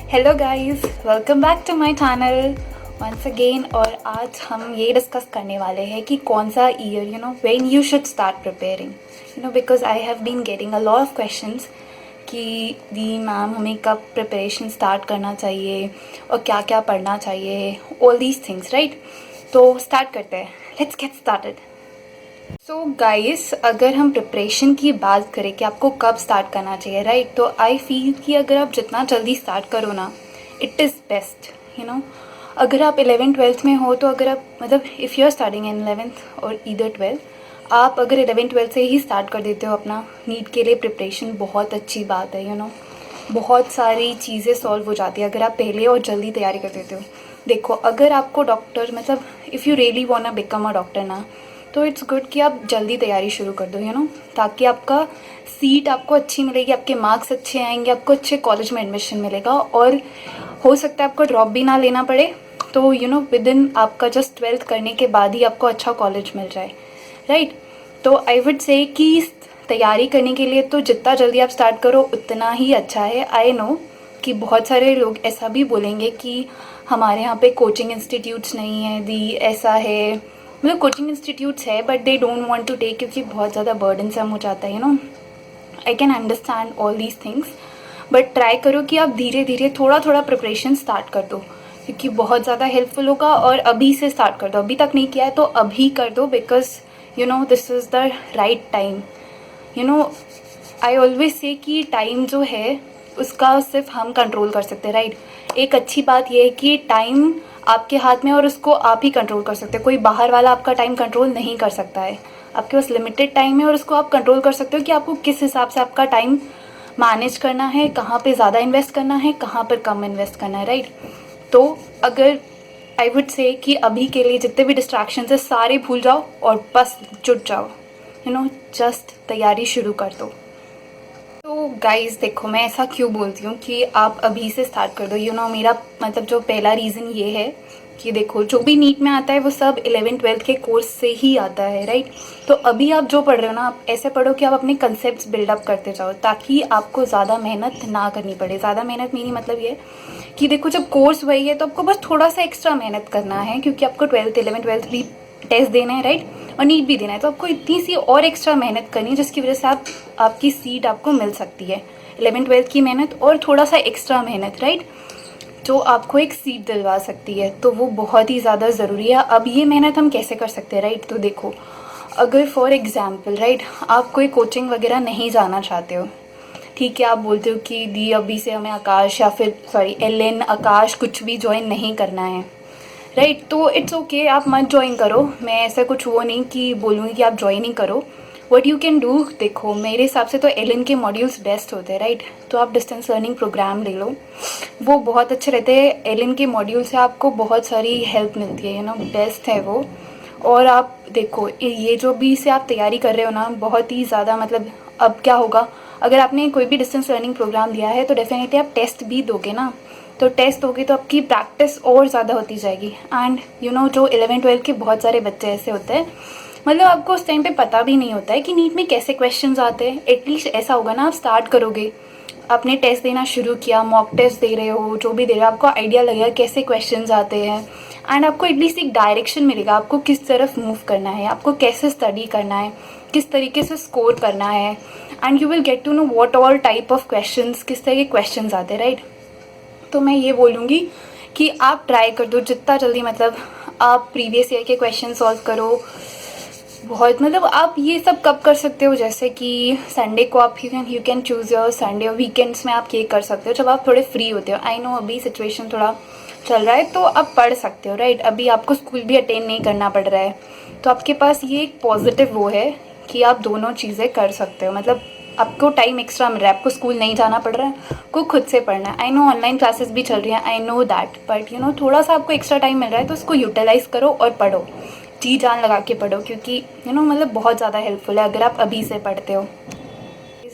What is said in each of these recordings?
Hello guys, welcome back to my channel once again. और आज हम ये डिस्कस करने वाले हैं कि कौन सा year when you should start preparing, because I have been getting a lot of questions कि दी मैम हमें कब प्रिपरेशन स्टार्ट करना चाहिए और क्या क्या पढ़ना चाहिए, ऑल दीज थिंग्स, राइट। तो स्टार्ट करते हैं, let's get started. So guys, अगर हम प्रिपरेशन की बात करें कि आपको कब स्टार्ट करना चाहिए, राइट, तो आई फील कि अगर आप जितना जल्दी स्टार्ट करो ना, इट इज़ बेस्ट। अगर आप 11th-12th में हो, तो अगर आप if you are starting in 11th और ईदर 12th, आप अगर 11th-12th से ही स्टार्ट कर देते हो अपना नीट के लिए प्रिपरेशन, बहुत अच्छी बात है। बहुत सारी चीज़ें सॉल्व हो जाती है अगर आप पहले और जल्दी तैयारी कर देते हो। देखो, अगर आपको doctor if you really want become a doctor ना, तो इट्स गुड कि आप जल्दी तैयारी शुरू कर दो, ताकि आपका सीट आपको अच्छी मिलेगी, आपके मार्क्स अच्छे आएंगे, आपको अच्छे कॉलेज में एडमिशन मिलेगा और हो सकता है आपको ड्रॉप भी ना लेना पड़े। तो विद इन आपका जस्ट 12th करने के बाद ही आपको अच्छा कॉलेज मिल जाए, राइट। तो आई वुड से कि तैयारी करने के लिए तो जितना जल्दी आप स्टार्ट करो उतना ही अच्छा है। आई नो कि बहुत सारे लोग ऐसा भी बोलेंगे कि हमारे यहाँ पे कोचिंग इंस्टीट्यूट्स नहीं है दी, ऐसा है, कोचिंग इंस्टीट्यूट्स है but they don't want to take, क्योंकि बहुत ज़्यादा बर्डनसम हो जाता है। I can understand all these things, but try करो कि आप धीरे धीरे थोड़ा थोड़ा प्रिपरेशन स्टार्ट कर दो, क्योंकि बहुत ज़्यादा हेल्पफुल होगा। और अभी से स्टार्ट कर दो, अभी तक नहीं किया है तो अभी कर दो, because this is the right time. I always say कि टाइम जो है उसका सिर्फ हम कंट्रोल कर सकते हैं, राइट। एक अच्छी बात यह है कि टाइम आपके हाथ में और उसको आप ही कंट्रोल कर सकते हो, कोई बाहर वाला आपका टाइम कंट्रोल नहीं कर सकता है। आपके पास लिमिटेड टाइम है और उसको आप कंट्रोल कर सकते हो कि आपको किस हिसाब से आपका टाइम मैनेज करना है, कहाँ पे ज़्यादा इन्वेस्ट करना है, कहाँ पर कम इन्वेस्ट करना है, राइट। तो अगर आई वुड से कि अभी के लिए जितने भी डिस्ट्रैक्शंस है सारे भूल जाओ और बस जुट जाओ, जस्ट तैयारी शुरू कर दो। तो गाइस देखो, मैं ऐसा क्यों बोलती हूँ कि आप अभी से स्टार्ट कर दो। मेरा जो पहला रीज़न ये है कि देखो, जो भी नीट में आता है वो सब 11th-12th के कोर्स से ही आता है, राइट। तो अभी आप जो पढ़ रहे हो ना, आप ऐसे पढ़ो कि आप अपने कंसेप्ट बिल्डअप करते जाओ, ताकि आपको ज़्यादा मेहनत ना करनी पड़े। ज़्यादा मेहनत मेरी मतलब ये कि देखो, जब कोर्स वही है तो आपको बस थोड़ा सा एक्स्ट्रा मेहनत करना है, क्योंकि आपको 11th भी टेस्ट देना है, राइट, और नीट भी देना है। तो आपको इतनी सी और एक्स्ट्रा मेहनत करनी है, जिसकी वजह से आपकी सीट आपको मिल सकती है। 11th-12th की मेहनत और थोड़ा सा एक्स्ट्रा मेहनत, राइट, जो आपको एक सीट दिलवा सकती है। तो वो बहुत ही ज़्यादा ज़रूरी है। अब ये मेहनत हम कैसे कर सकते हैं, राइट। तो देखो, अगर फॉर एग्ज़ाम्पल, राइट, आप कोई कोचिंग वगैरह नहीं जाना चाहते हो, ठीक है, आप बोलते हो कि दी अभी से हमें आकाश या फिर एलएन, आकाश कुछ भी ज्वाइन नहीं करना है, राइट, तो इट्स ओके, आप मत ज्वाइन करो। मैं ऐसा कुछ वो नहीं कि बोलूँगी कि आप ज्वाइन ही करो। व्हाट यू कैन डू, देखो मेरे हिसाब से तो एलएन के मॉड्यूल्स बेस्ट होते हैं, राइट। तो आप डिस्टेंस लर्निंग प्रोग्राम ले लो, वो बहुत अच्छे रहते हैं। एलएन के मॉड्यूल से आपको बहुत सारी हेल्प मिलती है, बेस्ट है वो। और आप देखो, ये जो भी से आप तैयारी कर रहे हो ना, बहुत ही ज़्यादा अब क्या होगा, अगर आपने कोई भी डिस्टेंस लर्निंग प्रोग्राम दिया है तो डेफिनेटली आप टेस्ट भी दोगे ना, तो टेस्ट दोगे तो आपकी प्रैक्टिस और ज़्यादा होती जाएगी। एंड जो 11th-12th के बहुत सारे बच्चे ऐसे होते हैं, आपको उस टाइम पे पता भी नहीं होता है कि नीट में कैसे क्वेश्चंस आते हैं। एटलीस्ट ऐसा होगा ना, आप स्टार्ट करोगे, आपने टेस्ट देना शुरू किया, मॉक टेस्ट दे रहे हो, जो भी दे रहे हो, आपको आइडिया लगेगा कैसे क्वेश्चंस आते हैं। एंड आपको एटलीस्ट एक डायरेक्शन मिलेगा, आपको किस तरफ मूव करना है, आपको कैसे स्टडी करना है, किस तरीके से स्कोर करना है। And you will get to know what all type of questions, किस तरह के क्वेश्चंस आते हैं, राइट। तो मैं ये बोलूँगी कि आप ट्राई कर दो जितना जल्दी, आप प्रीवियस ईयर के क्वेश्चन सॉल्व करो। बहुत आप ये सब कब कर सकते हो, जैसे कि संडे को आप you can choose your Sunday, और वीकेंड्स में आप ये कर सकते हो जब आप थोड़े फ्री होते हो। आई नो अभी सिचुएशन थोड़ा चल रहा है तो आप पढ़ सकते हो, राइट। अभी आपको स्कूल भी अटेंड नहीं करना पड़ रहा है, तो आपके पास ये एक पॉजिटिव वो है कि आप दोनों चीज़ें कर सकते हो। आपको टाइम एक्स्ट्रा मिल रहा है, आपको स्कूल नहीं जाना पड़ रहा है, आपको खुद से पढ़ना है। आई नो ऑनलाइन क्लासेस भी चल रही हैं, आई नो दैट, बट थोड़ा सा आपको एक्स्ट्रा टाइम मिल रहा है तो उसको यूटिलाइज़ करो और पढ़ो, जी जान लगा के पढ़ो, क्योंकि बहुत ज़्यादा हेल्पफुल है अगर आप अभी से पढ़ते हो।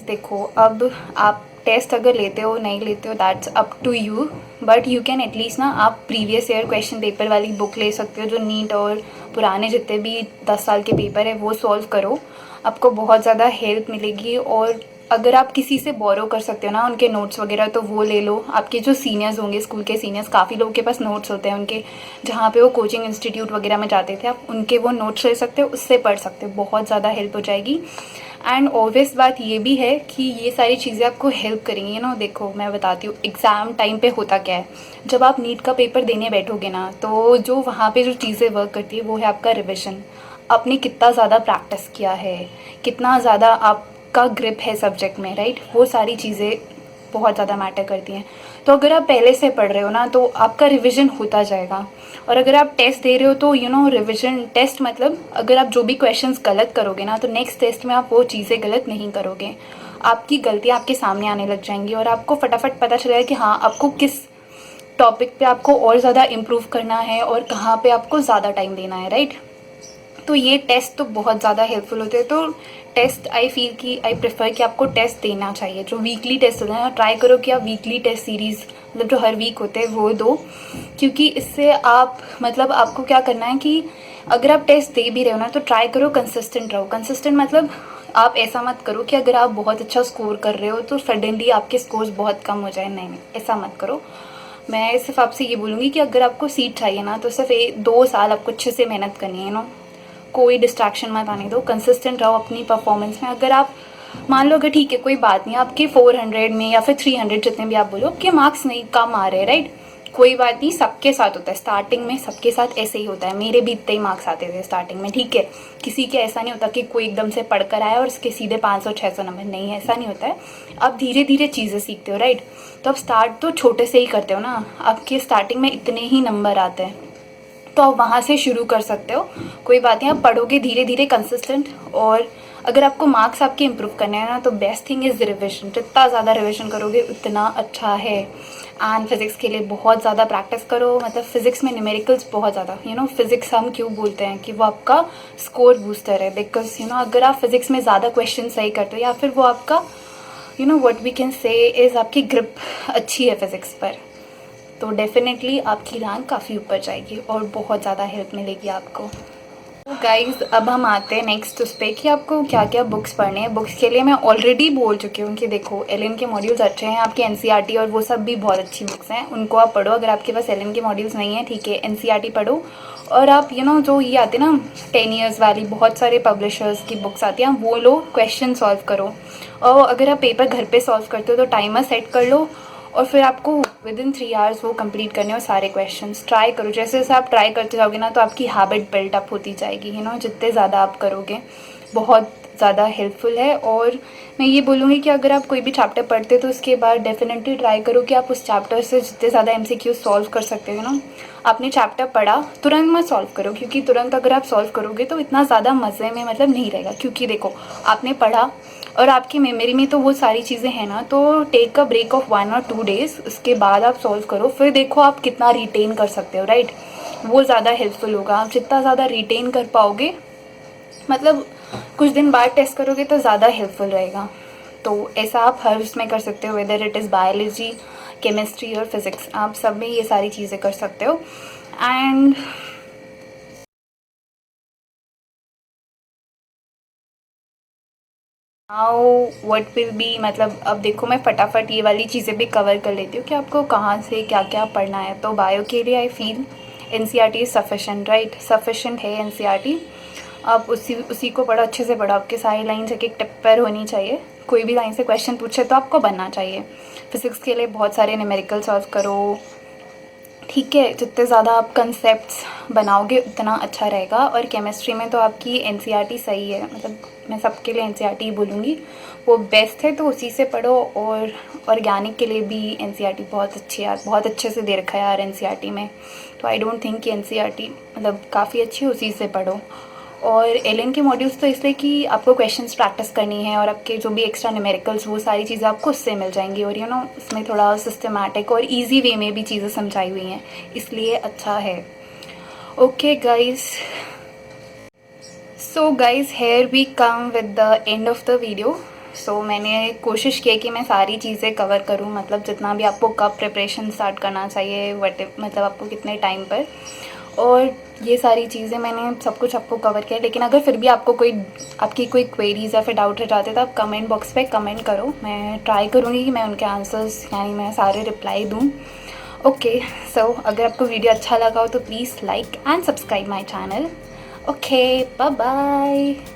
देखो, अब आप टेस्ट अगर लेते हो नहीं लेते हो, that's up to you, but you can at least ना, आप प्रीवियस ईयर क्वेश्चन पेपर वाली बुक ले सकते हो, जो नीट और पुराने जितने भी 10 साल के पेपर है वो सॉल्व करो, आपको बहुत ज़्यादा हेल्प मिलेगी। और अगर आप किसी से बोरो कर सकते हो ना उनके नोट्स वगैरह तो वो ले लो। आपके जो सीनियर्स होंगे, स्कूल के सीनियर्स, काफ़ी लोगों के पास नोट्स होते हैं उनके, जहाँ पे वो कोचिंग इंस्टीट्यूट वगैरह में जाते थे, आप उनके वो नोट्स ले सकते हो, उससे पढ़ सकते हो, बहुत ज़्यादा हेल्प हो जाएगी। एंड ऑब्वियस बात ये भी है कि ये सारी चीज़ें आपको हेल्प करेंगी ना। देखो मैं बताती हूँ, एग्ज़ाम टाइम पे होता क्या है, जब आप नीट का पेपर देने बैठोगे ना, तो जो वहाँ पे जो चीज़ें वर्क करती है वो है आपका रिविज़न। आपने कितना ज़्यादा प्रैक्टिस किया है, कितना ज़्यादा आपका ग्रिप है सब्जेक्ट में, राइट, वो सारी चीज़ें बहुत ज़्यादा मैटर करती हैं। तो अगर आप पहले से पढ़ रहे हो ना तो आपका रिवीजन होता जाएगा। और अगर आप टेस्ट दे रहे हो तो रिवीजन टेस्ट मतलब अगर आप जो भी क्वेश्चंस गलत करोगे ना तो नेक्स्ट टेस्ट में आप वो चीज़ें गलत नहीं करोगे, आपकी गलतियाँ आपके सामने आने लग जाएंगी और आपको फटाफट पता चलेगा कि हाँ आपको किस टॉपिक पे आपको और ज़्यादा इम्प्रूव करना है और कहाँ पे आपको ज़्यादा टाइम देना है, राइट। तो ये टेस्ट तो बहुत ज़्यादा हेल्पफुल होते हैं। तो टेस्ट आई प्रेफर कि आपको टेस्ट देना चाहिए, जो वीकली टेस्ट होते हैं ट्राई करो कि आप वीकली टेस्ट सीरीज़ मतलब जो हर वीक होते हैं वो दो, क्योंकि इससे आप मतलब आपको क्या करना है कि अगर आप टेस्ट दे भी रहे हो ना तो ट्राई करो कंसिस्टेंट रहो। कंसिस्टेंट मतलब आप ऐसा मत करो कि अगर आप बहुत अच्छा स्कोर कर रहे हो तो सडनली आपके स्कोर्स बहुत कम हो जाए, नहीं, ऐसा मत करो। मैं सिर्फ आपसे ये बोलूँगी कि अगर आपको सीट चाहिए ना तो सिर्फ 2 साल आपको अच्छे से मेहनत करनी है ना, कोई डिस्ट्रैक्शन मत आने दो, कंसिस्टेंट रहो अपनी परफॉर्मेंस में। अगर आप मान लो कि ठीक है कोई बात नहीं, आपके 400 में या फिर 300 जितने भी आप बोलो कि मार्क्स नहीं कम आ रहे हैं, राइट, कोई बात नहीं, सबके साथ होता है, स्टार्टिंग में सबके साथ ऐसे ही होता है। मेरे भी इतने ही मार्क्स आते थे स्टार्टिंग में, ठीक है, किसी के ऐसा नहीं होता कि कोई एकदम से पढ़कर आया और उसके सीधे 500-600 नंबर, नहीं, ऐसा नहीं होता है। आप धीरे धीरे चीज़ें सीखते हो, राइट। तो आप स्टार्ट तो छोटे से ही करते हो ना, आपके स्टार्टिंग में इतने ही नंबर आते हैं तो आप वहाँ से शुरू कर सकते हो, कोई बात नहीं, आप पढ़ोगे धीरे धीरे कंसिस्टेंट। और अगर आपको मार्क्स आपके इम्प्रूव करने हैं ना तो बेस्ट थिंग इज़ रिविजन, जितना ज़्यादा रिविजन करोगे उतना अच्छा है। एंड फिज़िक्स के लिए बहुत ज़्यादा प्रैक्टिस करो, मतलब फिज़िक्स में न्यूमेरिकल्स बहुत ज़्यादा, फिज़िक्स हम क्यों बोलते हैं कि वो आपका स्कोर बूस्टर है, बिकॉज अगर आप फिज़िक्स में ज़्यादा क्वेश्चन सही करते हो या फिर वो आपका what we can say is आपकी ग्रिप अच्छी है फिज़िक्स पर, तो डेफिनेटली आपकी रैंक काफ़ी ऊपर जाएगी और बहुत ज़्यादा हेल्प मिलेगी आपको। तो गाइज़ अब हम आते हैं नेक्स्ट उस पर कि आपको क्या क्या बुक्स पढ़ने हैं। बुक्स के लिए मैं ऑलरेडी बोल चुकी हूँ कि देखो एलएन के मॉड्यूल्स अच्छे हैं, आपके एनसीईआरटी और वो सब भी बहुत अच्छी बुक्स हैं, उनको आप पढ़ो। अगर आपके पास एलएन के मॉड्यूल्स नहीं है, ठीक है, एनसीईआरटी पढ़ो। और आप जो ये आते हैं ना 10 ईयर्स वाली बहुत सारे पब्लिशर्स की बुक्स आती हैं, वो लो, क्वेश्चन सॉल्व करो। और अगर आप पेपर घर पे सॉल्व करते हो तो टाइमर सेट कर लो और फिर आपको विद इन 3 आवर्स वो कंप्लीट करने और सारे क्वेश्चंस ट्राई करो। जैसे जैसे आप ट्राई करते जाओगे ना तो आपकी हैबिट बिल्ट अप होती जाएगी, जितने ज़्यादा आप करोगे बहुत ज़्यादा हेल्पफुल है। और मैं ये बोलूँगी कि अगर आप कोई भी चैप्टर पढ़ते तो उसके बाद डेफिनेटली ट्राई करो कि आप उस चैप्टर से जितने ज़्यादा एमसीक्यू सॉल्व कर सकते हो आपने चैप्टर पढ़ा तुरंत मत सॉल्व करो, क्योंकि तुरंत अगर आप सॉल्व करोगे तो इतना ज़्यादा मज़े में मतलब नहीं रहेगा। क्योंकि देखो आपने पढ़ा और आपकी मेमोरी में तो वो सारी चीज़ें हैं ना, तो टेक अ ब्रेक ऑफ 1 और 2 डेज़, उसके बाद आप सॉल्व करो, फिर देखो आप कितना रिटेन कर सकते हो, राइट। वो ज़्यादा हेल्पफुल होगा। आप जितना ज़्यादा रिटेन कर पाओगे, मतलब कुछ दिन बाद टेस्ट करोगे तो ज़्यादा हेल्पफुल रहेगा। तो ऐसा आप हर उसमें कर सकते हो, whether it is biology, chemistry और फिज़िक्स, आप सब में ये सारी चीज़ें कर सकते हो। And now what will be, मतलब अब देखो मैं फटाफट ये वाली चीज़ें भी कवर कर लेती हूँ कि आपको कहाँ से क्या क्या पढ़ना है। तो बायो के लिए I feel NCERT is sufficient, right, sufficient है एनसीईआरटी। आप उसी को पढ़ो, अच्छे से पढ़ो, आपके सारी लाइन्स एक एक टिप पर होनी चाहिए, कोई भी लाइन से क्वेश्चन पूछे तो आपको बनना चाहिए। फिज़िक्स के लिए बहुत सारे न्यूमेरिकल सॉल्व करो, ठीक है, जितने ज़्यादा आप कंसेप्ट्स बनाओगे उतना अच्छा रहेगा। और केमिस्ट्री में तो आपकी एनसीईआरटी सही है, मतलब मैं सबके लिए एनसीईआरटी ही बोलूँगी, वो बेस्ट है, तो उसी से पढ़ो। और ऑर्गेनिक के लिए भी एनसीईआरटी बहुत अच्छी है, बहुत अच्छे से दे रखा है यार एनसीईआरटी में, तो आई डोंट थिंक कि एनसीईआरटी मतलब काफ़ी अच्छी है, उसी से पढ़ो। और एलएन के मॉड्यूल्स तो इसलिए कि आपको क्वेश्चंस प्रैक्टिस करनी है और आपके जो भी एक्स्ट्रा न्यूमेरिकल्स वो सारी चीज़ें आपको उससे मिल जाएंगी। और उसमें थोड़ा सिस्टमैटिक और इजी वे में भी चीज़ें समझाई हुई हैं, इसलिए अच्छा है। Okay guys, so guys here we come with the end of the video. So मैंने कोशिश की कि मैं सारी चीज़ें कवर करूं, मतलब जितना भी आपको कब प्रिपरेशन स्टार्ट करना चाहिए, मतलब आपको कितने टाइम पर। और ये सारी चीज़ें मैंने सब कुछ आपको कवर किया। लेकिन अगर फिर भी आपकी कोई क्वेरीज या फिर डाउट रह जाते तो आप कमेंट बॉक्स पे कमेंट करो, मैं ट्राई करूँगी कि मैं उनके आंसर्स यानी मैं सारे रिप्लाई दूँ। ओके, सो अगर आपको वीडियो अच्छा लगा हो तो please like and subscribe my channel. Okay, bye bye.